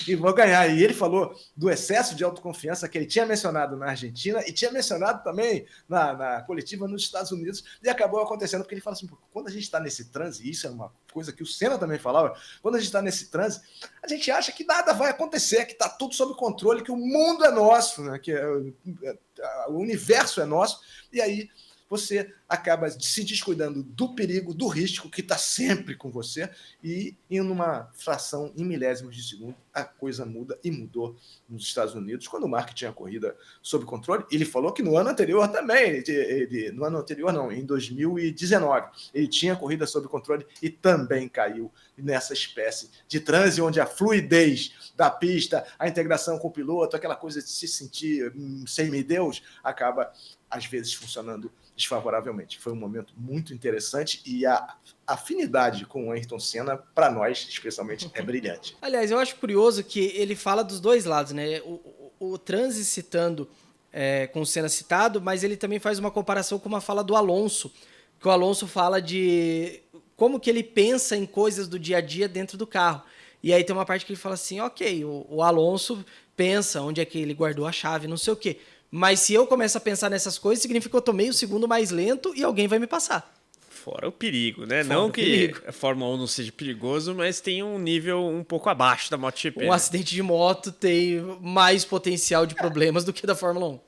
e vou ganhar. E ele falou do excesso de autoconfiança que ele tinha mencionado na Argentina e tinha mencionado também na coletiva nos Estados Unidos, e acabou acontecendo, porque ele fala assim, quando a gente está nesse transe, e isso é uma coisa que o Senna também falava, quando a gente está nesse transe, a gente acha que nada vai acontecer, que está tudo sob controle, que o mundo é nosso, né? Que o universo é nosso, e aí você acaba se descuidando do perigo, do risco que está sempre com você, e em uma fração, em milésimos de segundo, a coisa muda, e mudou nos Estados Unidos, quando o Mark tinha a corrida sob controle. Ele falou que no ano anterior também, em 2019, ele tinha a corrida sob controle e também caiu nessa espécie de transe, onde a fluidez da pista, a integração com o piloto, aquela coisa de se sentir semideus, acaba às vezes funcionando desfavoravelmente. Foi um momento muito interessante, e a afinidade com o Ayrton Senna, para nós, especialmente, é brilhante. Aliás, eu acho curioso que ele fala dos dois lados, né? O Transi citando com o Senna citado, mas ele também faz uma comparação com uma fala do Alonso, que o Alonso fala de como que ele pensa em coisas do dia a dia dentro do carro. E aí tem uma parte que ele fala assim, ok, o Alonso pensa onde é que ele guardou a chave, não sei o quê. Mas se eu começo a pensar nessas coisas, significa que eu tô meio segundo mais lento e alguém vai me passar. Fora o perigo, né? Fora não o que perigo. a Fórmula 1 não seja perigoso, mas tem um nível um pouco abaixo da MotoGP. Um acidente de moto tem mais potencial de problemas do que da Fórmula 1.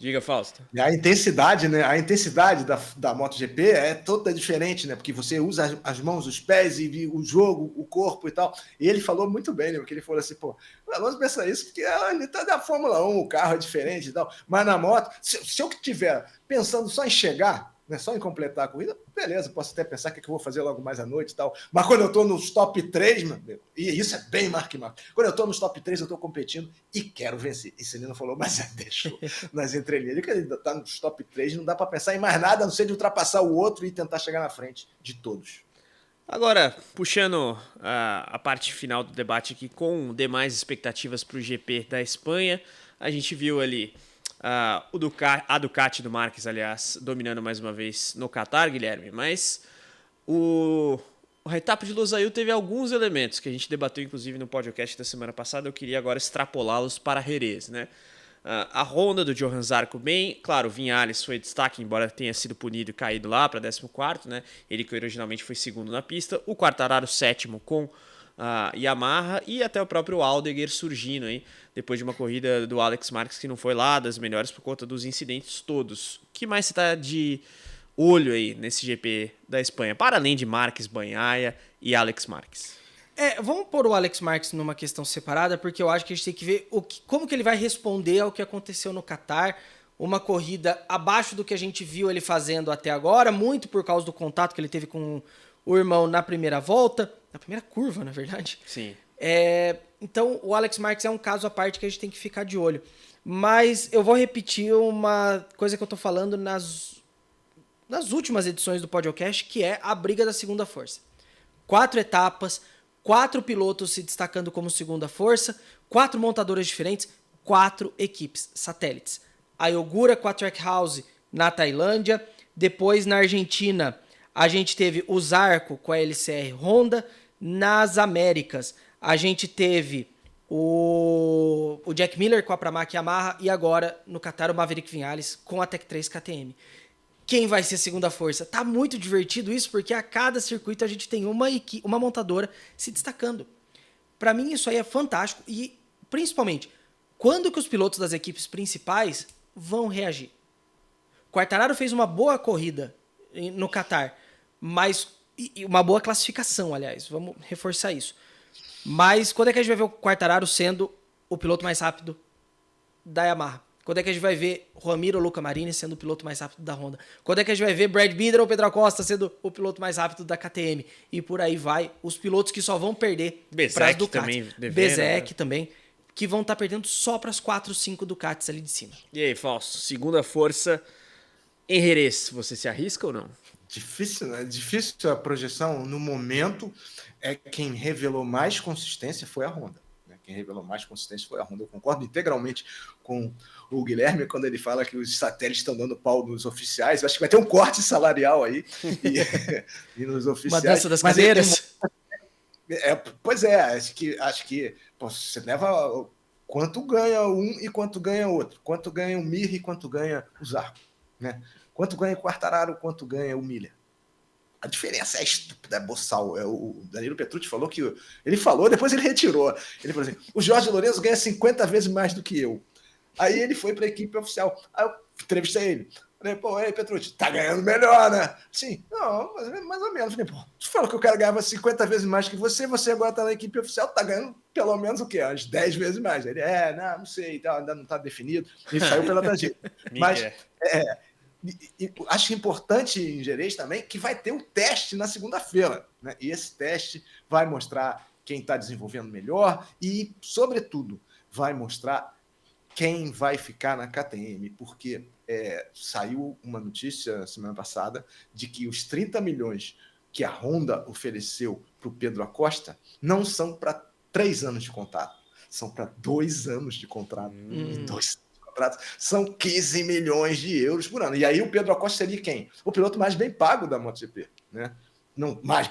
Diga, Fausto. E a intensidade, né? A intensidade da MotoGP é toda diferente, né? Porque você usa as mãos, os pés e o jogo, o corpo e tal. E ele falou muito bem, né? Porque ele falou assim, pô, o Alonso pensa isso porque ele tá da Fórmula 1, o carro é diferente e tal. Mas na moto, se eu estiver pensando só em chegar, né? Só em completar a corrida, beleza, posso até pensar o que eu vou fazer logo mais à noite e tal. Mas quando eu tô nos top 3, meu Deus, e isso é bem Mark Marques. Quando eu tô nos top 3, eu tô competindo e quero vencer. E Celino falou, mas deixou nas entrelinhas. Ele tá nos top 3, não dá para pensar em mais nada, a não ser de ultrapassar o outro e tentar chegar na frente de todos. Agora, puxando a parte final do debate aqui com demais expectativas para o GP da Espanha, a gente viu ali a Ducati do Marques, aliás, dominando mais uma vez no Qatar, Guilherme, mas o Retapa de Losail teve alguns elementos que a gente debateu, inclusive, no podcast da semana passada. Eu queria agora extrapolá-los para Jerez, né? A Honda do Johan Zarco bem, claro, o Viñales foi destaque, embora tenha sido punido e caído lá para 14º, né? Ele que originalmente foi segundo na pista, o Quartararo sétimo com a Yamaha e até o próprio Aldegger surgindo aí, depois de uma corrida do Alex Marques que não foi lá das melhores por conta dos incidentes todos. O que mais você está de olho aí nesse GP da Espanha, para além de Marques, Bagnaia e Alex Marques? Vamos pôr o Alex Marques numa questão separada, porque eu acho que a gente tem que ver como que ele vai responder ao que aconteceu no Qatar. Uma corrida abaixo do que a gente viu ele fazendo até agora, muito por causa do contato que ele teve com o irmão na primeira volta, na primeira curva, na verdade. Sim. Então, o Alex Marques é um caso à parte que a gente tem que ficar de olho. Mas eu vou repetir uma coisa que eu tô falando nas últimas edições do podcast, que é a briga da segunda força. 4 etapas, 4 pilotos se destacando como segunda força, 4 montadoras diferentes, 4 equipes satélites. A Yogura com a Trackhouse na Tailândia, depois na Argentina a gente teve o Zarco com a LCR Honda, nas Américas a gente teve o Jack Miller com a Pramac Yamaha e agora no Qatar o Maverick Viñales com a Tech 3 KTM. Quem vai ser a segunda força? Tá muito divertido isso, porque a cada circuito a gente tem uma montadora se destacando. Para mim isso aí é fantástico e, principalmente, quando que os pilotos das equipes principais vão reagir? Quartararo fez uma boa corrida no Qatar, mas e uma boa classificação, aliás, vamos reforçar isso. Mas quando é que a gente vai ver o Quartararo sendo o piloto mais rápido da Yamaha? Quando é que a gente vai ver Ramiro Luca Marini sendo o piloto mais rápido da Honda? Quando é que a gente vai ver Brad Binder ou Pedro Acosta sendo o piloto mais rápido da KTM? E por aí vai, os pilotos que só vão perder para as Ducati. Também devendo, Bezek né? também, que vão estar perdendo só para as 4, 5 Ducatis ali de cima. E aí, Fausto, segunda força em Jerez, você se arrisca ou não? Difícil, né? Difícil a projeção. No momento, quem revelou mais consistência foi a Honda. Quem revelou mais consistência foi a Honda. Eu concordo integralmente com o Guilherme quando ele fala que os satélites estão dando pau nos oficiais. Eu acho que vai ter um corte salarial aí e nos oficiais. Uma dança das cadeiras. Pois é, acho que pô, você leva quanto ganha um e quanto ganha outro. Quanto ganha o Mir e quanto ganha o Zarco. Né? Quanto ganha o Quartararo, quanto ganha o Miller. A diferença é estúpida, é boçal. O Danilo Petrucci falou que... Ele falou, depois ele retirou. Ele falou assim, o Jorge Lourenço ganha 50 vezes mais do que eu. Aí ele foi para a equipe oficial. Aí eu entrevistei ele. Falei, pô, aí Petrucci, tá ganhando melhor, né? Sim, não, mais ou menos. Falei, pô, tu falou que o cara ganhava 50 vezes mais que você agora tá na equipe oficial, tá ganhando pelo menos o quê? Umas 10 vezes mais. Ele, não sei, ainda não tá definido. E saiu pela tangente. Mas, acho importante em Jerez também que vai ter um teste na segunda-feira, né? E esse teste vai mostrar quem está desenvolvendo melhor e, sobretudo, vai mostrar quem vai ficar na KTM, porque saiu uma notícia semana passada de que os 30 milhões que a Honda ofereceu para o Pedro Acosta não são para 3 anos de contrato, são para 2 anos de contrato. E 2 são 15 milhões de euros por ano. E aí o Pedro Acosta seria quem? O piloto mais bem pago da MotoGP, né? não, mais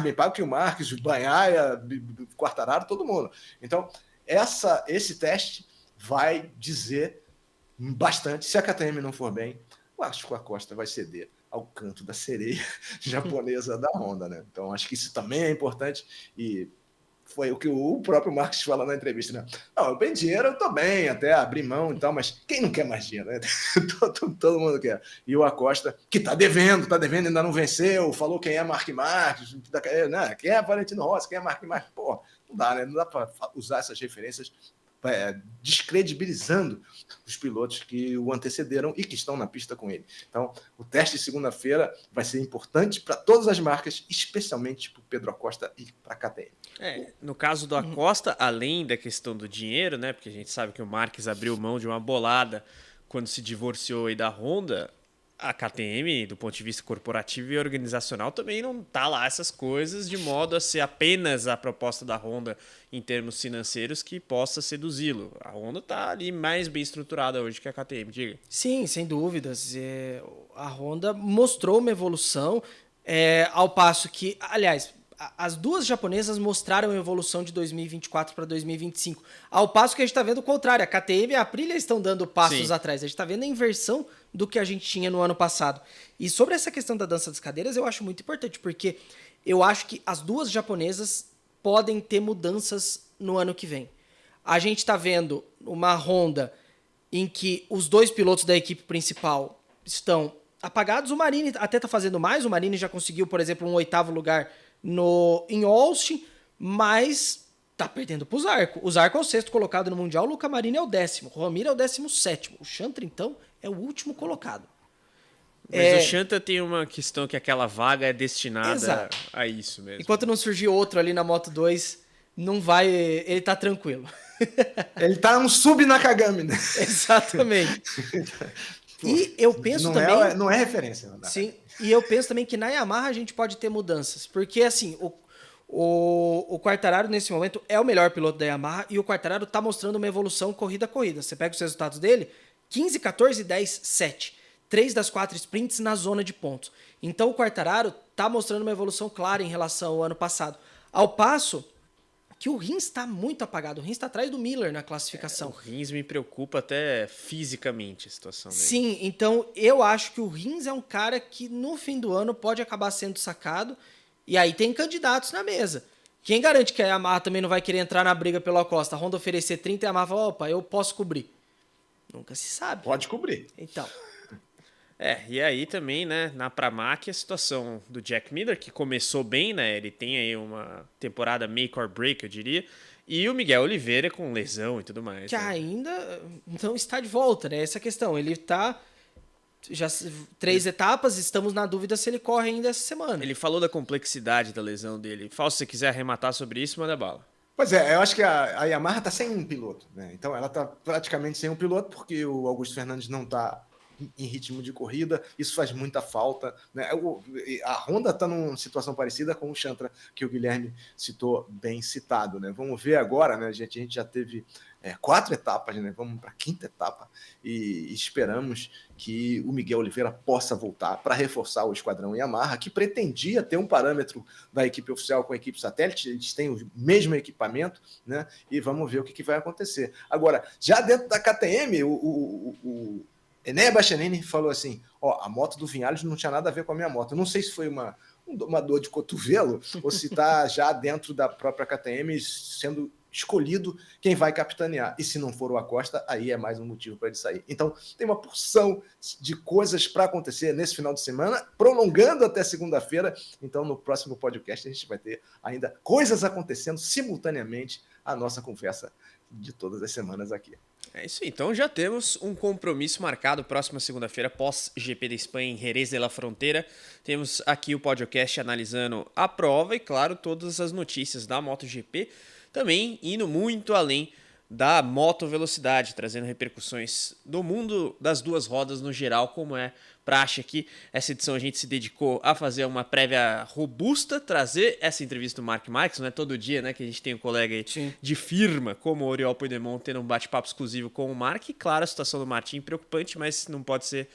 bem pago que o Marques, o Bagnaia, o Quartararo, todo mundo. Então, esse teste vai dizer bastante. Se a KTM não for bem, eu acho que a Acosta vai ceder ao canto da sereia japonesa da Honda, né? Então, acho que isso também é importante e foi o que o próprio Marques falou na entrevista, né? Não, eu bem dinheiro, eu tô bem, até abrir mão e tal, mas quem não quer mais dinheiro, né? Todo mundo quer. E o Acosta, que tá devendo, ainda não venceu, falou quem é Mark Marques, né? Quem é Valentino Rossi, quem é Mark Marques, pô, não dá, né? Não dá para usar essas referências descredibilizando os pilotos que o antecederam e que estão na pista com ele. Então, o teste de segunda-feira vai ser importante para todas as marcas, especialmente para o Pedro Acosta e para a KTM. No caso do Acosta, além da questão do dinheiro, né? Porque a gente sabe que o Marques abriu mão de uma bolada quando se divorciou aí da Honda. A KTM, do ponto de vista corporativo e organizacional, também não tá lá essas coisas de modo a ser apenas a proposta da Honda em termos financeiros que possa seduzi-lo. A Honda tá ali mais bem estruturada hoje que a KTM, diga. Sim, sem dúvidas. A Honda mostrou uma evolução, ao passo que, aliás, as duas japonesas mostraram evolução de 2024 para 2025. Ao passo que a gente está vendo o contrário. A KTM e a Aprilia estão dando passos atrás. A gente está vendo a inversão do que a gente tinha no ano passado. E sobre essa questão da dança das cadeiras, eu acho muito importante, porque eu acho que as duas japonesas podem ter mudanças no ano que vem. A gente está vendo uma Honda em que os dois pilotos da equipe principal estão apagados. O Marini até está fazendo mais. O Marini já conseguiu, por exemplo, um 8º lugar em Austin, mas tá perdendo pro Zarco. O Zarco é o 6º colocado no Mundial, o Luca Marini é o 10º, o Ramiro é o 17º. O Chantra, então, é o último colocado. Mas o Chantra tem uma questão que aquela vaga é destinada a isso mesmo. Enquanto não surgir outro ali na Moto 2, não vai... Ele tá tranquilo. Ele tá um sub-Nakagami, né? Exatamente. E eu penso também... Não é referência. Não. Sim, e eu penso também que na Yamaha a gente pode ter mudanças. Porque, assim, o Quartararo, nesse momento, é o melhor piloto da Yamaha e o Quartararo tá mostrando uma evolução corrida a corrida. Você pega os resultados dele, 15, 14, 10, 7. 3 das 4 sprints na zona de pontos. Então o Quartararo tá mostrando uma evolução clara em relação ao ano passado. Ao passo que o Rins está muito apagado. O Rins está atrás do Miller na classificação. O Rins me preocupa até fisicamente a situação dele. Sim, então eu acho que o Rins é um cara que no fim do ano pode acabar sendo sacado. E aí tem candidatos na mesa. Quem garante que a Yamaha também não vai querer entrar na briga pelo Acosta? A Honda oferecer 30 e a Yamaha fala, opa, eu posso cobrir. Nunca se sabe. Pode cobrir. Então... E aí também, né, na Pramac, a situação do Jack Miller, que começou bem, né, ele tem aí uma temporada make or break, eu diria, e o Miguel Oliveira com lesão e tudo mais. Que né? ainda não está de volta, né, essa questão, ele tá, já 3 etapas, estamos na dúvida se ele corre ainda essa semana. Ele falou da complexidade da lesão dele. Fausto, se você quiser arrematar sobre isso, manda bala. Pois é, eu acho que a Yamaha está sem um piloto, né, então ela está praticamente sem um piloto, porque o Augusto Fernandes não está em ritmo de corrida, isso faz muita falta, né? A Honda está numa situação parecida com o Chantra, que o Guilherme citou, bem citado, né? Vamos ver agora, né? A gente já teve 4 etapas, né? Vamos para a 5ª etapa e esperamos que o Miguel Oliveira possa voltar para reforçar o esquadrão Yamaha, que pretendia ter um parâmetro da equipe oficial com a equipe satélite, eles têm o mesmo equipamento, né? E vamos ver o que vai acontecer. Agora, já dentro da KTM, o Enea Bastianini falou assim, a moto do Vinhales não tinha nada a ver com a minha moto. Eu não sei se foi uma dor de cotovelo ou se está já dentro da própria KTM sendo escolhido quem vai capitanear. E se não for o Acosta, aí é mais um motivo para ele sair. Então, tem uma porção de coisas para acontecer nesse final de semana, prolongando até segunda-feira. Então, no próximo podcast, a gente vai ter ainda coisas acontecendo simultaneamente à nossa conversa de todas as semanas aqui. É isso aí, então já temos um compromisso marcado próxima segunda-feira, pós-GP da Espanha em Jerez de la Frontera. Temos aqui o podcast analisando a prova e, claro, todas as notícias da MotoGP, também indo muito além da motovelocidade, trazendo repercussões do mundo das duas rodas no geral, como é praxe aqui. Essa edição a gente se dedicou a fazer uma prévia robusta, trazer essa entrevista do Mark Marques, não é todo dia, né, que a gente tem um colega aí de firma, como o Oriol Puigdemont, tendo um bate-papo exclusivo com o Mark. E claro, a situação do Martin preocupante, mas não pode ser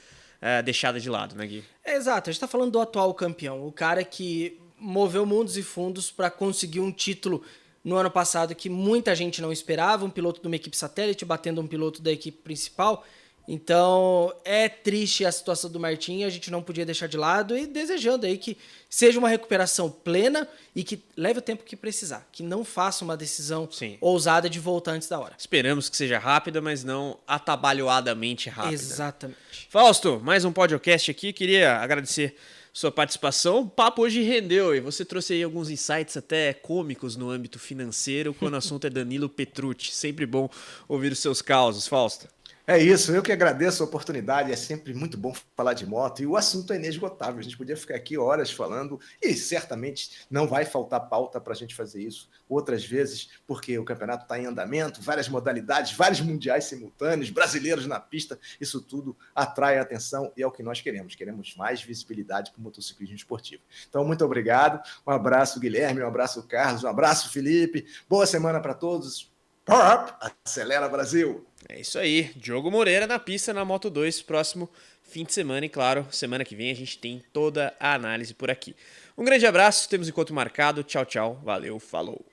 deixada de lado, né, Gui? Exato, a gente tá falando do atual campeão, o cara que moveu mundos e fundos para conseguir um título no ano passado que muita gente não esperava, um piloto de uma equipe satélite batendo um piloto da equipe principal. Então é triste a situação do Martin, a gente não podia deixar de lado, e desejando aí que seja uma recuperação plena e que leve o tempo que precisar, que não faça uma decisão ousada de voltar antes da hora. Esperamos que seja rápida, mas não atabalhoadamente rápida. Exatamente. Fausto, mais um podcast aqui, queria agradecer sua participação. O papo hoje rendeu e você trouxe aí alguns insights até cômicos no âmbito financeiro, quando o assunto é Danilo Petrucci. Sempre bom ouvir os seus causos, Fausto. É isso, eu que agradeço a oportunidade, é sempre muito bom falar de moto e o assunto é inesgotável, a gente podia ficar aqui horas falando e certamente não vai faltar pauta para a gente fazer isso outras vezes, porque o campeonato está em andamento, várias modalidades, vários mundiais simultâneos, brasileiros na pista, isso tudo atrai a atenção e é o que nós queremos mais visibilidade para o motociclismo esportivo. Então, muito obrigado, um abraço Guilherme, um abraço Carlos, um abraço Felipe, boa semana para todos, Power Up, acelera Brasil! É isso aí, Diogo Moreira na pista na Moto2, próximo fim de semana e claro, semana que vem a gente tem toda a análise por aqui. Um grande abraço, temos encontro marcado, tchau, tchau, valeu, falou!